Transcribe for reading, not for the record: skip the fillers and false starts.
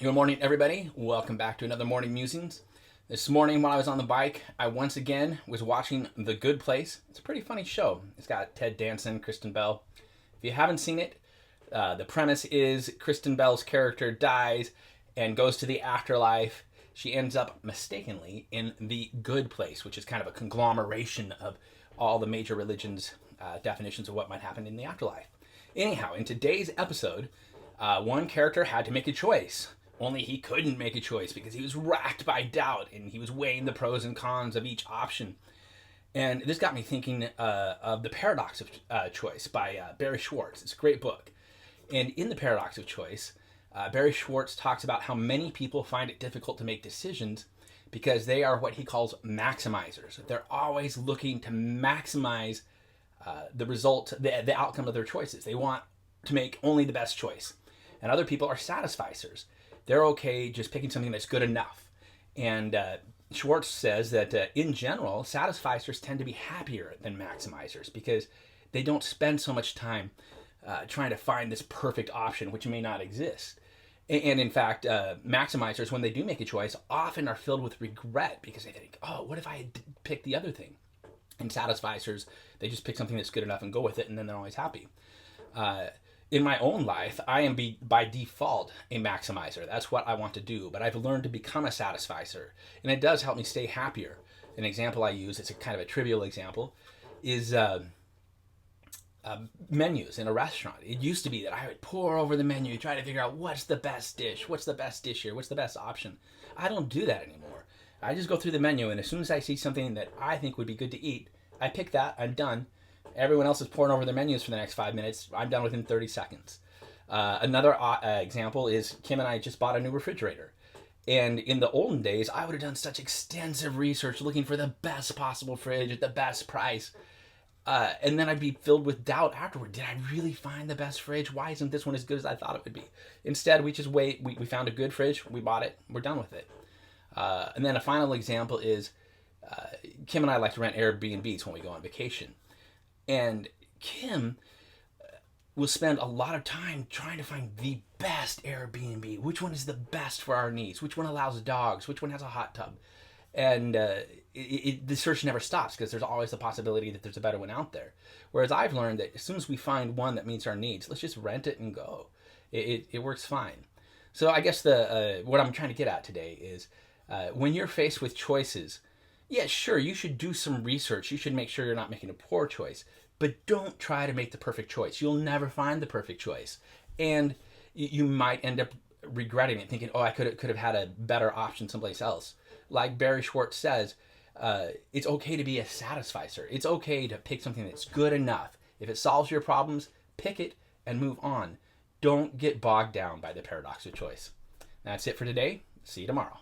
Good morning, everybody. Welcome back to another Morning Musings. This morning, while I was on the bike, I once again was watching The Good Place. It's a pretty funny show. It's got Ted Danson, Kristen Bell. If you haven't seen it, the premise is Kristen Bell's character dies and goes to the afterlife. She ends up mistakenly in the good place, which is kind of a conglomeration of all the major religions' definitions of what might happen in the afterlife. Anyhow, in today's episode, one character had to make a choice. Only he couldn't make a choice because he was racked by doubt and he was weighing the pros and cons of each option. And this got me thinking of The Paradox of Choice by Barry Schwartz. It's a great book. And in The Paradox of Choice, Barry Schwartz talks about how many people find it difficult to make decisions because they are what he calls maximizers. They're always looking to maximize the result, the outcome of their choices. They want to make only the best choice. And other people are satisficers. They're okay just picking something that's good enough. And Schwartz says that in general, satisficers tend to be happier than maximizers because they don't spend so much time trying to find this perfect option, which may not exist. And in fact, maximizers, when they do make a choice, often are filled with regret because they think, oh, what if I had picked the other thing? And satisficers, they just pick something that's good enough and go with it, and then they're always happy. In my own life, I am by default a maximizer. That's what I want to do, but I've learned to become a satisficer, and it does help me stay happier. An example I use, it's a kind of a trivial example, is menus in a restaurant. It used to be that I would pore over the menu, try to figure out what's the best dish here, what's the best option. I don't do that anymore. I just go through the menu, and as soon as I see something that I think would be good to eat, I pick that, I'm done. Everyone else is pouring over their menus for the next 5 minutes. I'm done within 30 seconds. Another example is Kim and I just bought a new refrigerator. And in the olden days, I would have done such extensive research looking for the best possible fridge at the best price. And then I'd be filled with doubt afterward. Did I really find the best fridge? Why isn't this one as good as I thought it would be? Instead, we just wait. We found a good fridge. We bought it. We're done with it. And then a final example is Kim and I like to rent Airbnbs when we go on vacation. And Kim will spend a lot of time trying to find the best Airbnb. Which one is the best for our needs? Which one allows dogs? Which one has a hot tub? And the search never stops because there's always the possibility that there's a better one out there. Whereas I've learned that as soon as we find one that meets our needs, let's just rent it and go. It works fine. So I guess what I'm trying to get at today is when you're faced with choices, yeah, sure, you should do some research. You should make sure you're not making a poor choice. But don't try to make the perfect choice. You'll never find the perfect choice. And you might end up regretting it, thinking, oh, I could have had a better option someplace else. Like Barry Schwartz says, it's okay to be a satisficer. It's okay to pick something that's good enough. If it solves your problems, pick it and move on. Don't get bogged down by the paradox of choice. That's it for today. See you tomorrow.